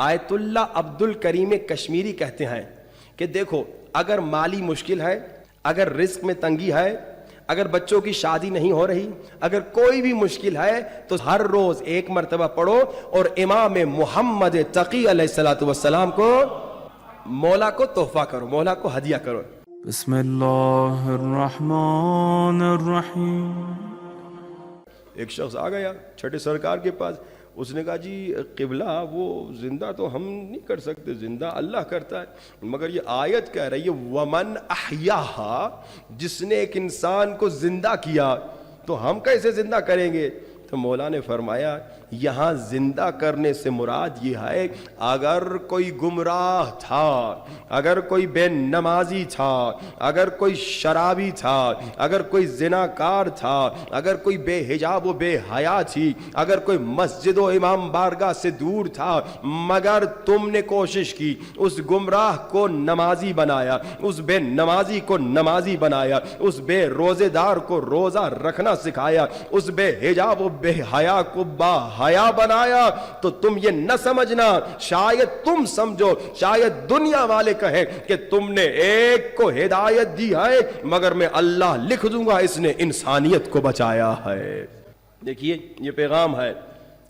آیت اللہ عبد الکریم کشمیری کہتے ہیں کہ دیکھو اگر مالی مشکل ہے، اگر رزق میں تنگی ہے، اگر بچوں کی شادی نہیں ہو رہی، اگر کوئی بھی مشکل ہے تو ہر روز ایک مرتبہ پڑھو اور امام محمد تقی علیہ السلام کو مولا کو تحفہ کرو، مولا کو ہدیہ کرو۔ بسم اللہ الرحمن الرحیم۔ ایک شخص آ گیا چھٹے سرکار کے پاس، اس نے کہا جی قبلہ وہ زندہ تو ہم نہیں کر سکتے، زندہ اللہ کرتا ہے، مگر یہ آیت کہہ رہی ہے ومن احیاہا، جس نے ایک انسان کو زندہ کیا تو ہم کیسے زندہ کریں گے؟ تو مولا نے فرمایا یہاں زندہ کرنے سے مراد یہ ہے اگر کوئی گمراہ تھا، اگر کوئی بے نمازی تھا، اگر کوئی شرابی تھا، اگر کوئی زناکار تھا، اگر کوئی بے حجاب و بے حیا تھی، اگر کوئی مسجد و امام بارگاہ سے دور تھا، مگر تم نے کوشش کی اس گمراہ کو نمازی بنایا، اس بے نمازی کو نمازی بنایا، اس بے روزے دار کو روزہ رکھنا سکھایا، اس بے حجاب و بے حیا کو با حیا بنایا، تو تم یہ نہ سمجھنا، شاید تم سمجھو، شاید دنیا والے کہیں کہ تم نے ایک کو ہدایت دی ہے، مگر میں اللہ لکھ دوں گا اس نے انسانیت کو بچایا ہے۔ دیکھیے یہ پیغام ہے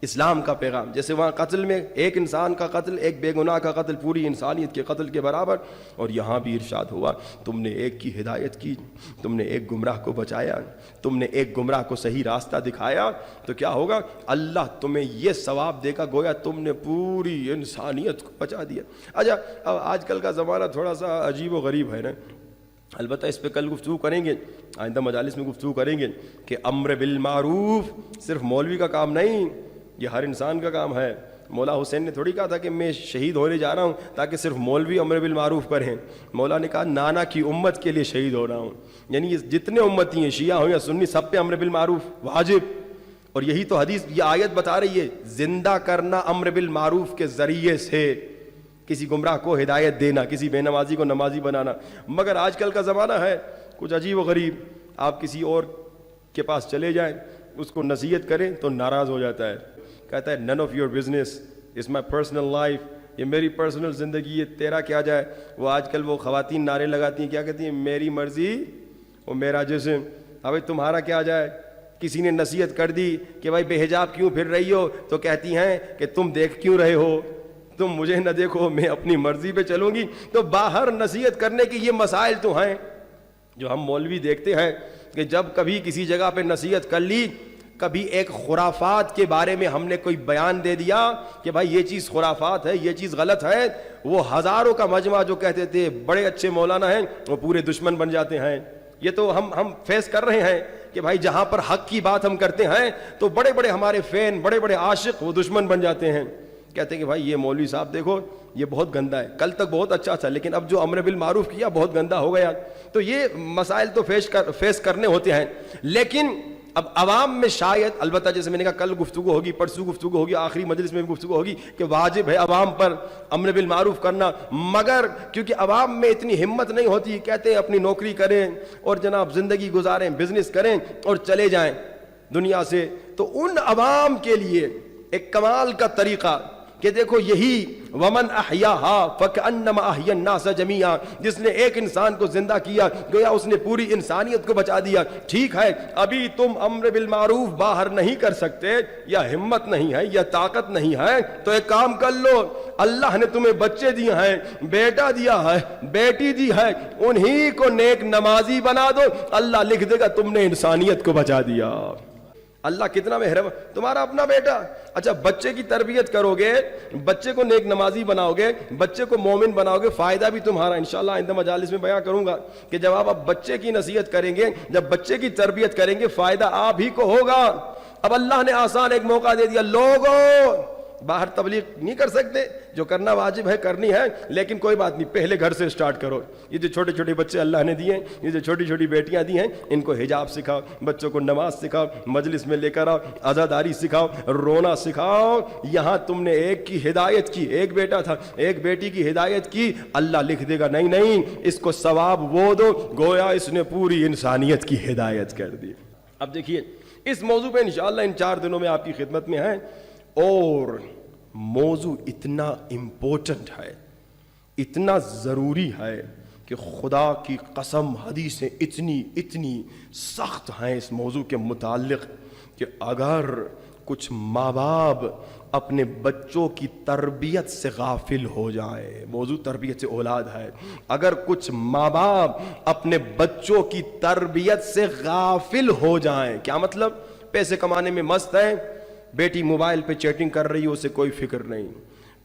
اسلام کا پیغام، جیسے وہاں قتل میں ایک انسان کا قتل، ایک بے گناہ کا قتل پوری انسانیت کے قتل کے برابر، اور یہاں بھی ارشاد ہوا تم نے ایک کی ہدایت کی، تم نے ایک گمراہ کو بچایا، تم نے ایک گمراہ کو صحیح راستہ دکھایا، تو کیا ہوگا؟ اللہ تمہیں یہ ثواب دے گا گویا تم نے پوری انسانیت کو بچا دیا۔ اچھا اب آج کل کا زمانہ تھوڑا سا عجیب و غریب ہے نا، البتہ اس پہ کل گفتگو کریں گے، آئندہ مجالس میں گفتگو کریں گے کہ امر بالمعروف صرف مولوی کا کام نہیں، یہ ہر انسان کا کام ہے۔ مولا حسین نے تھوڑی کہا تھا کہ میں شہید ہونے جا رہا ہوں تاکہ صرف مولوی امر بالمعروف کریں، مولا نے کہا نانا کی امت کے لیے شہید ہو رہا ہوں، یعنی یہ جتنے امتی ہیں شیعہ ہوں یا سنی سب پہ امر بالمعروف واجب، اور یہی تو حدیث یہ آیت بتا رہی ہے، زندہ کرنا امر بالمعروف کے ذریعے سے، کسی گمراہ کو ہدایت دینا، کسی بے نمازی کو نمازی بنانا۔ مگر آج کل کا زمانہ ہے کچھ عجیب و غریب، آپ کسی اور کے پاس چلے جائیں اس کو نصیحت کریں تو ناراض ہو جاتا ہے، کہتا ہے none of your business, it's my personal life، یہ میری پرسنل زندگی ہے، تیرا کیا جائے۔ وہ آج کل وہ خواتین نعرے لگاتی ہیں، کیا کہتی ہیں؟ میری مرضی وہ میرا جسم، ابھی تمہارا کیا جائے۔ کسی نے نصیحت کر دی کہ بھائی بے حجاب کیوں پھر رہی ہو، تو کہتی ہیں کہ تم دیکھ کیوں رہے ہو، تم مجھے نہ دیکھو، میں اپنی مرضی پہ چلوں گی۔ تو باہر نصیحت کرنے کی یہ مسائل تو ہیں جو ہم مولوی دیکھتے ہیں کہ جب کبھی کسی جگہ پہ نصیحت کر لی، کبھی ایک خرافات کے بارے میں ہم نے کوئی بیان دے دیا کہ بھائی یہ چیز خرافات ہے، یہ چیز غلط ہے، وہ ہزاروں کا مجمع جو کہتے تھے بڑے اچھے مولانا ہیں وہ پورے دشمن بن جاتے ہیں۔ یہ تو ہم فیس کر رہے ہیں کہ بھائی جہاں پر حق کی بات ہم کرتے ہیں تو بڑے بڑے ہمارے فین، بڑے بڑے عاشق وہ دشمن بن جاتے ہیں، کہتے ہیں کہ بھائی یہ مولوی صاحب دیکھو یہ بہت گندا ہے، کل تک بہت اچھا تھا لیکن اب جو امر بالمعروف کیا بہت گندا ہو گیا۔ تو یہ مسائل تو فیس کرنے ہوتے ہیں، لیکن اب عوام میں شاید، البتہ جیسے میں نے کہا کل گفتگو ہوگی، پرسوں گفتگو ہوگی، آخری مجلس میں بھی گفتگو ہوگی کہ واجب ہے عوام پر امر بالمعروف کرنا، مگر کیونکہ عوام میں اتنی ہمت نہیں ہوتی، کہتے ہیں اپنی نوکری کریں اور جناب زندگی گزاریں، بزنس کریں اور چلے جائیں دنیا سے، تو ان عوام کے لیے ایک کمال کا طریقہ کہ دیکھو یہی ومن احیاہا فکأنما احیا الناس جمیعا، جس نے ایک انسان کو زندہ کیا گویا اس نے پوری انسانیت کو بچا دیا۔ ٹھیک ہے ابھی تم امر بالمعروف باہر نہیں کر سکتے، یا ہمت نہیں ہے یا طاقت نہیں ہے، تو ایک کام کر لو، اللہ نے تمہیں بچے دیے ہیں، بیٹا دیا ہے، بیٹی دی ہے، انہی کو نیک نمازی بنا دو، اللہ لکھ دے گا تم نے انسانیت کو بچا دیا۔ اللہ کتنا مہربان، تمہارا اپنا بیٹا، اچھا بچے کی تربیت کرو گے، بچے کو نیک نمازی بناؤ گے، بچے کو مومن بناؤ گے، فائدہ بھی تمہارا، انشاءاللہ آئندہ مجالس میں بیان کروں گا کہ جب آپ بچے کی نصیحت کریں گے، جب بچے کی تربیت کریں گے، فائدہ آپ ہی کو ہوگا۔ اب اللہ نے آسان ایک موقع دے دیا، لوگوں باہر تبلیغ نہیں کر سکتے، جو کرنا واجب ہے کرنی ہے، لیکن کوئی بات نہیں، پہلے گھر سے سٹارٹ کرو۔ یہ جو چھوٹے چھوٹے بچے اللہ نے دیے ہیں، یہ جو چھوٹی چھوٹی بیٹیاں دی ہیں، ان کو حجاب سکھاؤ، بچوں کو نماز سکھاؤ، مجلس میں لے کر آؤ، عزاداری سکھاؤ، رونا سکھاؤ۔ یہاں تم نے ایک کی ہدایت کی، ایک بیٹا تھا، ایک بیٹی کی ہدایت کی، اللہ لکھ دے گا نہیں نہیں اس کو ثواب وہ دو گویا اس نے پوری انسانیت کی ہدایت کر دی۔ اب دیکھیے اس موضوع پہ انشاءاللہ ان 4 دنوں میں آپ کی خدمت میں ہیں، اور موضوع اتنا امپورٹنٹ ہے، اتنا ضروری ہے کہ خدا کی قسم حدیثیں اتنی سخت ہیں اس موضوع کے متعلق کہ اگر کچھ ماں باپ اپنے بچوں کی تربیت سے غافل ہو جائیں، موضوع تربیت سے اولاد ہے، اگر کچھ ماں باپ اپنے بچوں کی تربیت سے غافل ہو جائیں، کیا مطلب؟ پیسے کمانے میں مست ہے، بیٹی موبائل پہ چیٹنگ کر رہی ہے، اسے کوئی فکر نہیں،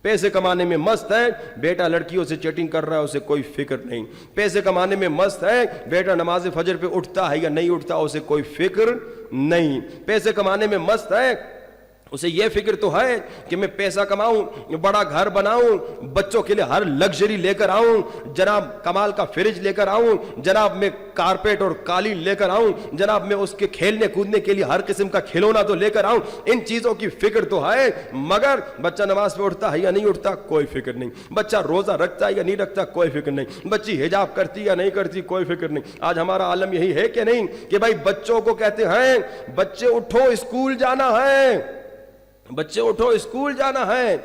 پیسے کمانے میں مست ہے، بیٹا لڑکیوں سے چیٹنگ کر رہا ہے، اسے کوئی فکر نہیں، پیسے کمانے میں مست ہے، بیٹا نماز فجر پہ اٹھتا ہے یا نہیں اٹھتا اسے کوئی فکر نہیں، پیسے کمانے میں مست ہے، اسے یہ فکر تو ہے کہ میں پیسہ کماؤں، بڑا گھر بناؤں، بچوں کے لیے ہر لگژری لے کر آؤں، جناب کمال کا فریج لے کر آؤں، جناب میں کارپیٹ اور قالین لے کر آؤں، جناب میں اس کے کھیلنے کودنے کے لیے ہر قسم کا کھلونا تو لے کر آؤں، ان چیزوں کی فکر تو ہے، مگر بچہ نماز پہ اٹھتا ہے یا نہیں اٹھتا کوئی فکر نہیں، بچہ روزہ رکھتا ہے یا نہیں رکھتا کوئی فکر نہیں، بچی حجاب کرتی یا نہیں کرتی کوئی فکر نہیں۔ آج ہمارا عالم یہی ہے کہ نہیں کہ بھائی بچوں کو کہتے ہیں بچے اٹھو اسکول جانا ہے، بچے اٹھو اسکول جانا ہے،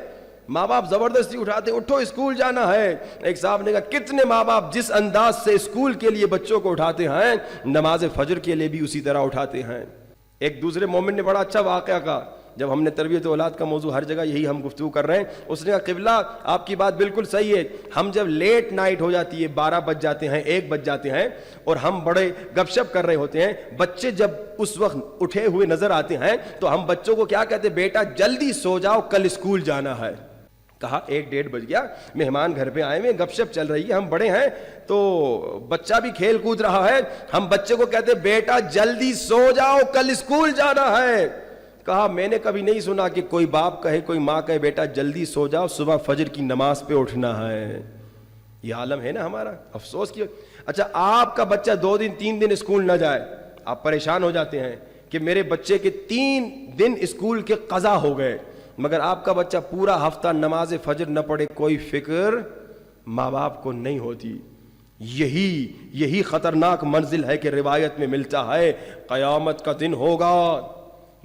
ماں باپ زبردستی اٹھاتے اٹھو اسکول جانا ہے۔ ایک صاحب نے کہا کتنے ماں باپ جس انداز سے اسکول کے لیے بچوں کو اٹھاتے ہیں نماز فجر کے لیے بھی اسی طرح اٹھاتے ہیں۔ ایک دوسرے مومن نے بڑا اچھا واقعہ کہا، جب ہم نے تربیت اولاد کا موضوع ہر جگہ یہی ہم گفتگو کر رہے ہیں، اس نے کہا قبلہ آپ کی بات بالکل صحیح ہے، ہم جب لیٹ نائٹ ہو جاتی ہے 12 بج جاتے ہیں 1 بج جاتے ہیں اور ہم بڑے گپ شپ کر رہے ہوتے ہیں، بچے جب اس وقت اٹھے ہوئے نظر آتے ہیں تو ہم بچوں کو کیا کہتے ہیں؟ بیٹا جلدی سو جاؤ کل اسکول جانا ہے۔ کہا 1-1:30 بج گیا، مہمان گھر پہ آئے ہوئے، گپ شپ چل رہی ہے، ہم بڑے ہیں تو بچہ بھی کھیل کود رہا ہے، ہم بچے کو کہتے بیٹا جلدی سو جاؤ کل اسکول جانا ہے۔ کہا میں نے کبھی نہیں سنا کہ کوئی باپ کہے کوئی ماں کہے بیٹا جلدی سو جاؤ صبح فجر کی نماز پہ اٹھنا ہے۔ یہ عالم ہے نا ہمارا، افسوس کی۔ اچھا آپ کا بچہ 2 دن 3 دن اسکول نہ جائے، آپ پریشان ہو جاتے ہیں کہ میرے بچے کے 3 دن اسکول کے قضا ہو گئے، مگر آپ کا بچہ پورا ہفتہ نماز فجر نہ پڑھے، کوئی فکر ماں باپ کو نہیں ہوتی۔ یہی خطرناک منزل ہے کہ روایت میں ملتا ہے قیامت کا دن ہوگا،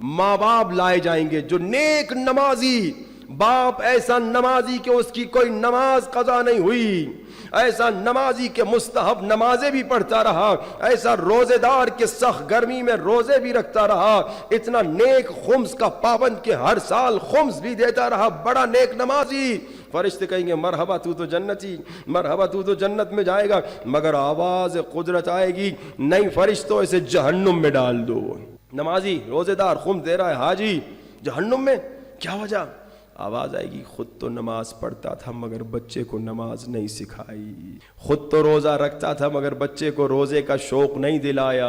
ماں باپ لائے جائیں گے جو نیک نمازی، باپ ایسا نمازی کہ اس کی کوئی نماز قضا نہیں ہوئی، ایسا نمازی کہ مستحب نمازیں بھی پڑھتا رہا، ایسا روزے دار کہ سخت گرمی میں روزے بھی رکھتا رہا، اتنا نیک خمس کا پابند کہ ہر سال خمس بھی دیتا رہا، بڑا نیک نمازی۔ فرشتے کہیں گے مرحبا تو جنتی، مرحبا تو جنت میں جائے گا، مگر آواز قدرت آئے گی نہیں فرشتوں اسے جہنم میں ڈال دو۔ نمازی روزے دار خمس دے رہا ہے، حاجی جہنم میں، کیا وجہ؟ آواز آئے گی خود تو نماز پڑھتا تھا مگر بچے کو نماز نہیں سکھائی، خود تو روزہ رکھتا تھا مگر بچے کو روزے کا شوق نہیں دلایا،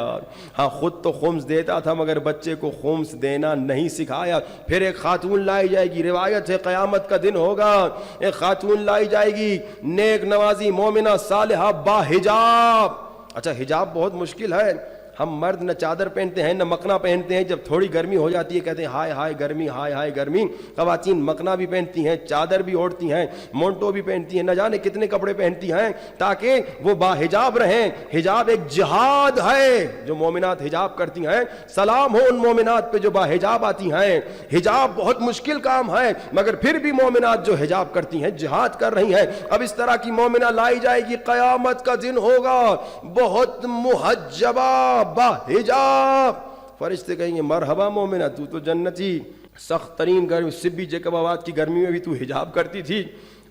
ہاں خود تو خمس دیتا تھا مگر بچے کو خمس دینا نہیں سکھایا۔ پھر ایک خاتون لائی جائے گی، روایت ہے قیامت کا دن ہوگا، ایک خاتون لائی جائے گی نیک نمازی مومنہ صالحہ با حجاب۔ اچھا حجاب بہت مشکل ہے، ہم مرد نہ چادر پہنتے ہیں نہ مکنا پہنتے ہیں، جب تھوڑی گرمی ہو جاتی ہے کہتے ہیں ہائے ہائے گرمی، ہائے ہائے گرمی۔ خواتین مکنا بھی پہنتی ہیں، چادر بھی اوڑھتی ہیں، مونٹو بھی پہنتی ہیں، نہ جانے کتنے کپڑے پہنتی ہیں تاکہ وہ باحجاب رہیں۔ حجاب ایک جہاد ہے، جو مومنات حجاب کرتی ہیں سلام ہو ان مومنات پہ جو باحجاب آتی ہیں۔ حجاب بہت مشکل کام ہے مگر پھر بھی مومنات جو حجاب کرتی ہیں جہاد کر رہی ہیں۔ اب اس طرح کی مومنہ لائی جائے گی، قیامت کا دن ہوگا، بہت محجبہ با حجاب۔ فرشتے کہیں گے مرحبا مومنہ تو جنتی، سخت ترین گرمی سبی جیکب آباد کی گرمی میں بھی تو حجاب کرتی تھی،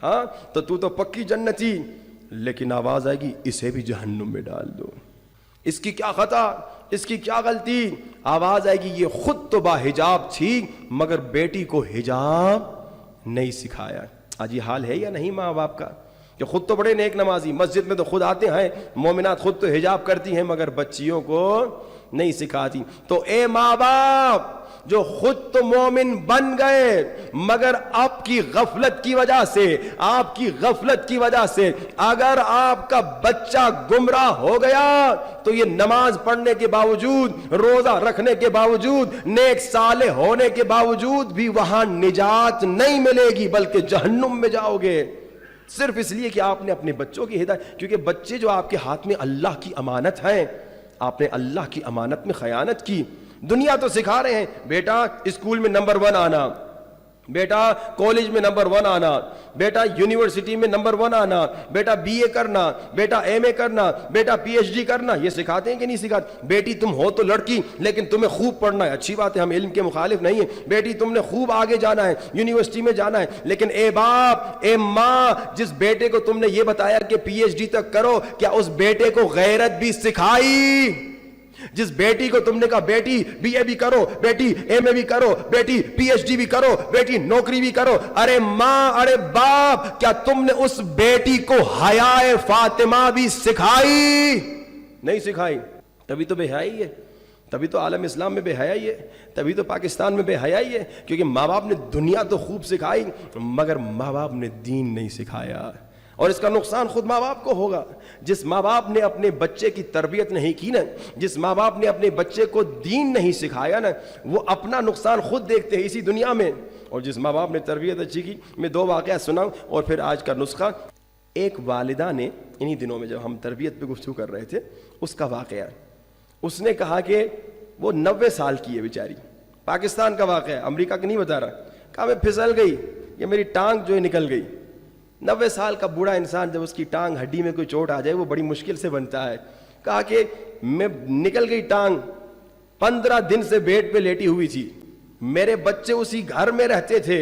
ہاں تو پکی جنتی۔ لیکن آواز آئے گی اسے بھی جہنم میں ڈال دو، اس کی کیا خطا، اس کی کیا غلطی؟ آواز آئے گی یہ خود تو با حجاب تھی مگر بیٹی کو حجاب نہیں سکھایا۔ آج یہ حال ہے یا نہیں ماں باپ کا کہ خود تو بڑے نیک نمازی، مسجد میں تو خود آتے ہیں، مومنات خود تو حجاب کرتی ہیں مگر بچیوں کو نہیں سکھاتی۔ تو اے ماں باپ جو خود تو مومن بن گئے مگر آپ کی غفلت کی وجہ سے، آپ کی غفلت کی وجہ سے اگر آپ کا بچہ گمراہ ہو گیا تو یہ نماز پڑھنے کے باوجود، روزہ رکھنے کے باوجود، نیک صالح ہونے کے باوجود بھی وہاں نجات نہیں ملے گی بلکہ جہنم میں جاؤ گے، صرف اس لیے کہ آپ نے اپنے بچوں کی ہدایت، کیونکہ بچے جو آپ کے ہاتھ میں اللہ کی امانت ہیں، آپ نے اللہ کی امانت میں خیانت کی۔ دنیا تو سکھا رہے ہیں بیٹا اسکول میں نمبر 1 آنا، بیٹا کالج میں نمبر 1 آنا، بیٹا یونیورسٹی میں نمبر 1 آنا، بیٹا BA کرنا، بیٹا MA کرنا، بیٹا PhD کرنا، یہ سکھاتے ہیں کہ نہیں سکھاتے؟ بیٹی تم ہو تو لڑکی لیکن تمہیں خوب پڑھنا ہے، اچھی بات ہے، ہم علم کے مخالف نہیں ہیں، بیٹی تم نے خوب آگے جانا ہے، یونیورسٹی میں جانا ہے، لیکن اے باپ اے ماں جس بیٹے کو تم نے یہ بتایا کہ PhD تک کرو، کیا اس بیٹے کو غیرت بھی سکھائی؟ جس بیٹی کو تم نے کہا بیٹی BA بھی کرو، بیٹی MA بھی کرو، بیٹی PhD بھی کرو، بیٹی نوکری بھی کرو، ارے ماں ارے باپ کیا تم نے اس بیٹی کو حیائے فاطمہ بھی سکھائی؟ نہیں سکھائی، تبھی تو بے حیائی ہے، تبھی تو عالم اسلام میں بے حیائی ہے، تبھی تو پاکستان میں بے حیائی ہے، کیونکہ ماں باپ نے دنیا تو خوب سکھائی مگر ماں باپ نے دین نہیں سکھایا، اور اس کا نقصان خود ماں باپ کو ہوگا۔ جس ماں باپ نے اپنے بچے کی تربیت نہیں کی نا، جس ماں باپ نے اپنے بچے کو دین نہیں سکھایا نا، وہ اپنا نقصان خود دیکھتے ہیں اسی دنیا میں، اور جس ماں باپ نے تربیت اچھی کی۔ میں 2 واقعات سناؤں اور پھر آج کا نسخہ۔ ایک والدہ نے انہی دنوں میں جب ہم تربیت پہ گفتگو کر رہے تھے اس کا واقعہ، اس نے کہا کہ وہ 90 سال کی ہے بیچاری، پاکستان کا واقعہ ہے، امریکہ کا نہیں بتا رہا، کہا میں پھسل گئی، یہ میری ٹانگ جو ہے نکل گئی۔ 90 سال کا بوڑھا انسان جب اس کی ٹانگ ہڈی میں کوئی چوٹ آ جائے وہ بڑی مشکل سے بنتا ہے، کہا کہ میں نکل گئی ٹانگ، 15 دن سے بیڈ پہ لیٹی ہوئی تھی، میرے بچے اسی گھر میں رہتے تھے،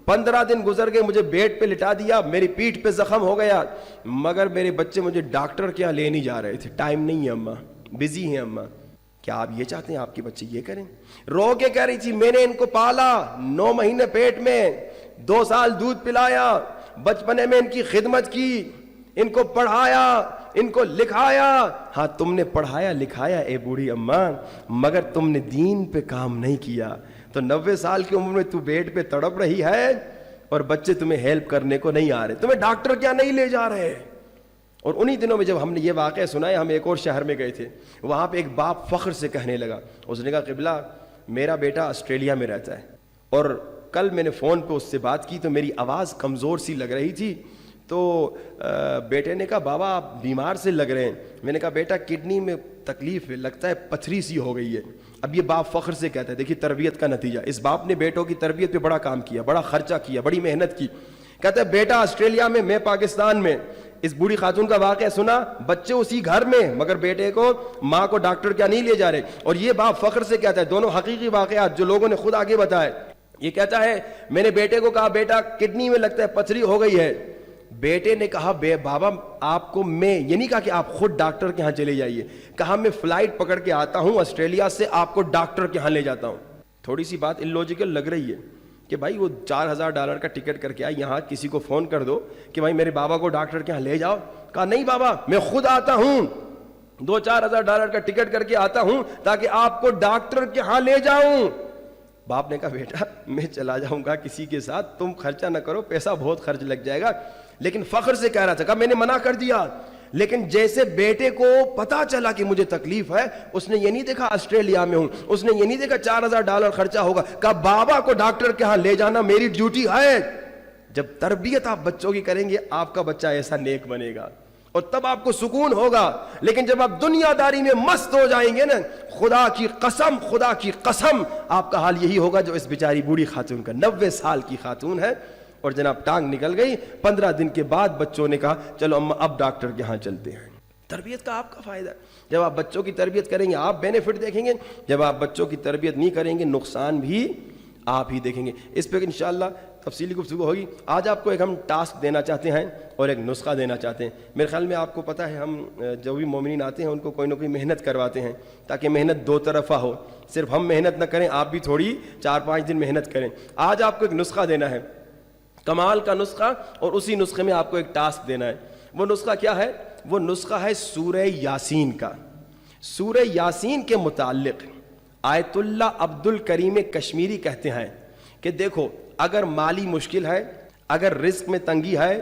15 دن گزر گئے، مجھے بیڈ پہ لٹا دیا، میری پیٹھ پہ زخم ہو گیا، مگر میرے بچے مجھے ڈاکٹر کیا لے نہیں جا رہے تھے، ٹائم نہیں ہے اماں، بزی ہیں اماں۔ کیا آپ یہ چاہتے ہیں آپ کے بچے یہ کریں؟ رو کے کہہ رہی تھی میں نے ان کو پالا 9 مہینے پیٹ میں، 2 سال دودھ پلایا، بچپنے میں ان کی خدمت کی، ان کو پڑھایا، ان کو لکھایا۔ ہاں تم نے پڑھایا لکھایا اے بوڑھی اماں، مگر تم نے دین پہ کام نہیں کیا، تو 90 سال کی عمر میں تو بیڈ پہ تڑپ رہی ہے اور بچے تمہیں ہیلپ کرنے کو نہیں آ رہے، تمہیں ڈاکٹر کیا نہیں لے جا رہے۔ اور انہی دنوں میں جب ہم نے یہ واقعہ سنا ہے، ہم ایک اور شہر میں گئے تھے، وہاں پہ ایک باپ فخر سے کہنے لگا، اس نے کہا قبلہ میرا بیٹا آسٹریلیا میں رہتا ہے، اور کل میں نے فون پہ اس سے بات کی تو میری آواز کمزور سی لگ رہی تھی، تو بیٹے نے کہا بابا آپ بیمار سے لگ رہے ہیں۔ میں نے کہا بیٹا کڈنی میں تکلیف ہے، لگتا ہے پتھری سی ہو گئی ہے۔ اب یہ باپ فخر سے کہتا ہے، دیکھیے تربیت کا نتیجہ، اس باپ نے بیٹوں کی تربیت پہ بڑا کام کیا، بڑا خرچہ کیا، بڑی محنت کی۔ کہتا ہے بیٹا آسٹریلیا میں پاکستان میں۔ اس بوڑھی خاتون کا واقعہ سنا، بچے اسی گھر میں مگر بیٹے کو ماں کو ڈاکٹر کیا نہیں لے جا رہے، اور یہ باپ فخر سے کہتا ہے، دونوں حقیقی واقعات جو لوگوں نے خود آگے بتائے۔ یہ کہتا ہے میں نے بیٹے کو کہا بیٹا کڈنی میں لگتا ہے پتھری ہو گئی ہے، بیٹے نے کہا بابا آپ کو، میں یہ نہیں کہا کہ آپ خود ڈاکٹر کے ہاں چلے جائیے، کہا میں فلائٹ پکڑ کے آتا ہوں آسٹریلیا سے، آپ کو ڈاکٹر کے ہاں لے جاتا ہوں۔ تھوڑی سی بات اللوجیکل لگ رہی ہے کہ بھائی وہ $4000 کا ٹکٹ کر کے آئے، یہاں کسی کو فون کر دو کہ بھائی میرے بابا کو ڈاکٹر کے ہاں لے جاؤ۔ کہا نہیں بابا میں خود آتا ہوں، $2-4 ہزار کا ٹکٹ کر کے آتا ہوں تاکہ آپ کو ڈاکٹر کے ہاں لے جاؤں۔ باپ نے کہا بیٹا میں چلا جاؤں گا کسی کے ساتھ، تم خرچہ نہ کرو، پیسہ بہت خرچ لگ جائے گا، لیکن فخر سے کہہ رہا تھا، کہا میں نے منع کر دیا۔ لیکن جیسے بیٹے کو پتا چلا کہ مجھے تکلیف ہے، اس نے یہ نہیں دیکھا آسٹریلیا میں ہوں، اس نے یہ نہیں دیکھا $4000 خرچہ ہوگا، کہا بابا کو ڈاکٹر کے ہاں لے جانا میری ڈیوٹی ہے۔ جب تربیت آپ بچوں کی کریں گے آپ کا بچہ ایسا نیک بنے گا اور تب آپ کو سکون ہوگا، لیکن جب آپ دنیا داری میں مست ہو جائیں گے نا، خدا کی قسم آپ کا حال یہی ہوگا جو اس بیچاری بوڑھی خاتون کا، 90 سال کی خاتون ہے اور جناب ٹانگ نکل گئی، 15 دن کے بعد بچوں نے کہا چلو اما اب ڈاکٹر کے ہاں چلتے ہیں۔ تربیت کا آپ کا فائدہ، جب آپ بچوں کی تربیت کریں گے آپ بینیفٹ دیکھیں گے، جب آپ بچوں کی تربیت نہیں کریں گے نقصان بھی آپ ہی دیکھیں گے۔ اس پہ انشاءاللہ تفصیلی گفتگو ہوگی۔ آج آپ کو ایک ہم ٹاسک دینا چاہتے ہیں اور ایک نسخہ دینا چاہتے ہیں۔ میرے خیال میں آپ کو پتہ ہے ہم جو بھی مومنین آتے ہیں ان کو کوئی نہ کوئی محنت کرواتے ہیں تاکہ محنت 2 طرفہ ہو، صرف ہم محنت نہ کریں، آپ بھی تھوڑی 4-5 دن محنت کریں۔ آج آپ کو ایک نسخہ دینا ہے، کمال کا نسخہ، اور اسی نسخے میں آپ کو ایک ٹاسک دینا ہے۔ وہ نسخہ کیا ہے؟ وہ نسخہ ہے سورہ یاسین کا۔ سورہ یاسین کے متعلق آیت اللہ عبد الکریم کشمیری کہتے ہیں کہ دیکھو اگر مالی مشکل ہے، اگر رزق میں تنگی ہے،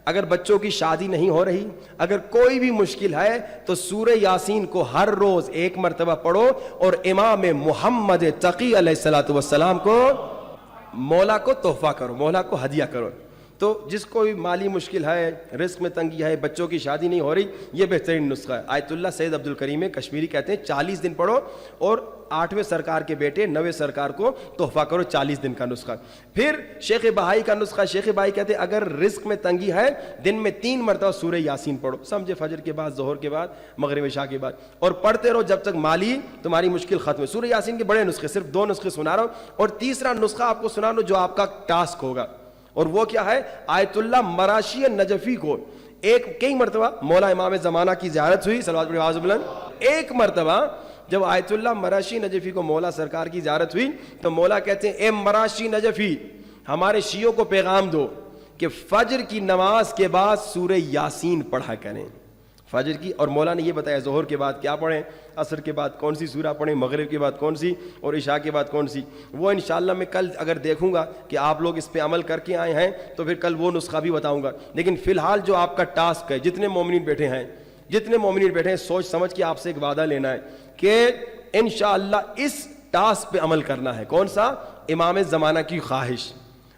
اگر بچوں کی شادی نہیں ہو رہی، اگر کوئی بھی مشکل ہے تو سورہ یاسین کو ہر روز 1 مرتبہ پڑھو اور امام محمد تقی علیہ الصلوۃ والسلام کو مولا کو تحفہ کرو، مولا کو ہدیہ کرو۔ تو جس کو بھی مالی مشکل ہے، رزق میں تنگی ہے، بچوں کی شادی نہیں ہو رہی، یہ بہترین نسخہ ہے۔ آیت اللہ سید عبد الکریم کشمیری کہتے ہیں 40 دن پڑھو اور 8ویں سرکار کے بیٹے 9ویں سرکار کو تحفہ کرو، 40 دن کا نسخہ۔ پھر شیخ بہائی کا نسخہ، شیخ بہائی کہتے ہیں اگر رزق میں تنگی ہے دن میں 3 مرتبہ سورہ یاسین پڑھو، سمجھے فجر کے بعد، ظہر کے بعد، مغرب عشاء کے بعد، اور پڑھتے رہو جب تک مالی تمہاری مشکل ختم ہے۔ سورہ یاسین کے بڑے نسخے، صرف 2 نسخے سنا رہا ہوں، اور تیسرا نسخہ آپ کو سنا رہا ہوں جو آپ کا ٹاسک ہوگا، اور وہ کیا ہے؟ آیت اللہ مراشی نجفی کو کئی مرتبہ مولا امام زمانہ کی زیارت ہوئی، صلوات پڑھیں آواز بلند۔ ایک مرتبہ جب آیت اللہ مراشی نجفی کو مولا سرکار کی زیارت ہوئی تو مولا کہتے ہیں اے مراشی نجفی، ہمارے شیعوں کو پیغام دو کہ فجر کی نماز کے بعد سورہ یاسین پڑھا کریں، فجر کی، اور مولا نے یہ بتایا ظہر کے بعد کیا پڑھیں، عصر کے بعد کون سی سورہ پڑھیں، مغرب کے بعد کون سی، اور عشاء کے بعد کون سی۔ وہ انشاءاللہ میں کل اگر دیکھوں گا کہ آپ لوگ اس پہ عمل کر کے آئے ہیں تو پھر کل وہ نسخہ بھی بتاؤں گا، لیکن فی الحال جو آپ کا ٹاسک ہے، جتنے مومنین بیٹھے ہیں سوچ سمجھ کے آپ سے ایک وعدہ لینا ہے کہ انشاءاللہ اس ٹاسک پہ عمل کرنا ہے۔ کون سا؟ امام زمانہ کی خواہش۔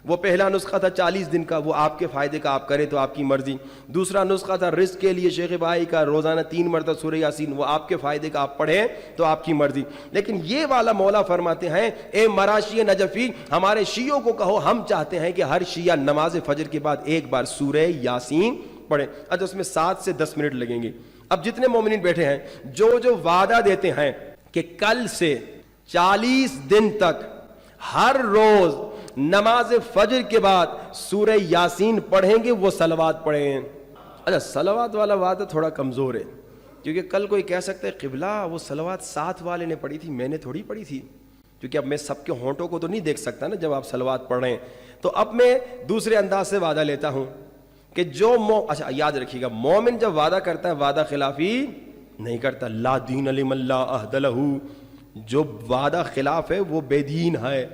وہ پہلا نسخہ تھا 40 دن کا، وہ آپ کے فائدے کا، آپ کریں تو آپ کی مرضی۔ دوسرا نسخہ تھا رزق کے لیے شیخ بھائی کا، روزانہ 3 مرتبہ سورہ یاسین، وہ آپ کے فائدے کا، آپ پڑھیں تو آپ کی مرضی۔ لیکن یہ والا مولا فرماتے ہیں اے مراشی نجفی، ہمارے شیعوں کو کہو ہم چاہتے ہیں کہ ہر شیعہ نماز فجر کے بعد ایک بار سورہ یاسین پڑھیں۔ اچھا اس میں 7 سے 10 منٹ لگیں گے۔ اب جتنے مومنین بیٹھے ہیں جو وعدہ دیتے ہیں کہ کل سے 40 دن تک ہر روز نماز فجر کے بعد سورہ یاسین پڑھیں گے، وہ صلوات پڑھیں۔ اچھا صلوات والا وعدہ تھوڑا کمزور ہے، کیونکہ کل کوئی کہہ سکتا ہے قبلہ وہ صلوات ساتھ والے نے پڑھی تھی، میں نے تھوڑی پڑھی تھی، کیونکہ اب میں سب کے ہونٹوں کو تو نہیں دیکھ سکتا نا جب آپ صلوات پڑھ رہے ہیں۔ تو اب میں دوسرے انداز سے وعدہ لیتا ہوں کہ اچھا یاد رکھیے گا، مومن جب وعدہ کرتا ہے وعدہ خلافی نہیں کرتا، لا دین لمن لا عہد لہ، جو وعدہ خلاف ہے وہ بے دین ہے۔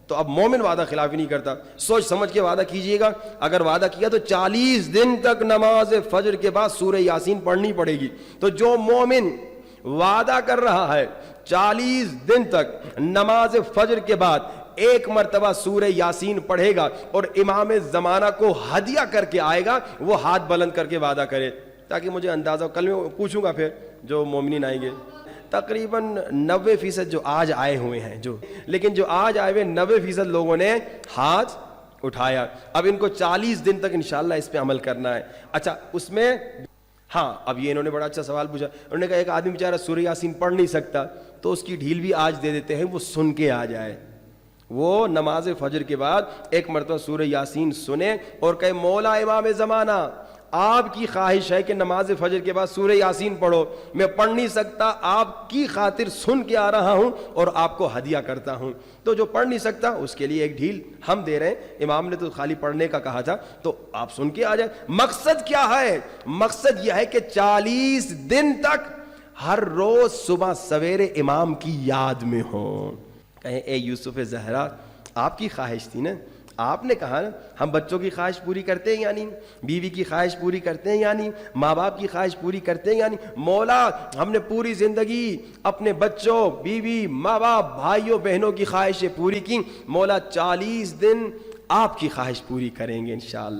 تو اب مومن وعدہ خلافی نہیں کرتا، سوچ سمجھ کے وعدہ کیجئے گا۔ اگر وعدہ کیا تو 40 دن تک نماز فجر کے بعد سورہ یاسین پڑھنی پڑے گی۔ تو جو مومن وعدہ کر رہا ہے 40 دن تک نماز فجر کے بعد ایک مرتبہ سورہ یاسین پڑھے گا اور امام زمانہ کو ہدیہ کر کے آئے گا، وہ ہاتھ بلند کر کے وعدہ کرے، تاکہ مجھے اندازہ ہو۔ کل میں پوچھوں گا پھر جو مومنین آئیں گے، تقریباً 90% جو آج آئے ہوئے ہیں، لیکن جو آج آئے ہوئے 90% لوگوں نے ہاتھ اٹھایا۔ اب ان کو 40 دن تک انشاءاللہ اس پہ عمل کرنا ہے۔ اچھا اس میں ہاں، اب یہ انہوں نے بڑا اچھا سوال پوچھا، انہوں نے کہا ایک آدمی بیچارہ سورہ یاسین پڑھ نہیں سکتا تو اس کی ڈھیل بھی آج دے دیتے ہیں، وہ سن کے آ جائے، وہ نماز فجر کے بعد ایک مرتبہ سورہ یاسین سنے اور کہے مولا امام زمانہ آپ کی خواہش ہے کہ نماز فجر کے بعد سورہ یاسین پڑھو، میں پڑھ نہیں سکتا، آپ کی خاطر سن کے آ رہا ہوں اور آپ کو ہدیہ کرتا ہوں۔ تو جو پڑھ نہیں سکتا اس کے لیے ایک ڈھیل ہم دے رہے ہیں، امام نے تو خالی پڑھنے کا کہا تھا، تو آپ سن کے آ جائیں۔ مقصد کیا ہے؟ مقصد یہ ہے کہ 40 دن تک ہر روز صبح سویرے امام کی یاد میں ہوں، کہیں اے یوسف زہرا آپ کی خواہش تھی نا، آپ نے کہا نا ہم بچوں کی خواہش پوری کرتے ہیں یعنی بیوی کی خواہش پوری کرتے ہیں، یعنی ماں باپ کی خواہش پوری کرتے ہیں، یعنی مولا ہم نے پوری زندگی اپنے بچوں، بیوی، ماں باپ، بھائیوں بہنوں کی خواہشیں پوری کی، مولا 40 دن آپ کی خواہش پوری کریں گے انشاءاللہ۔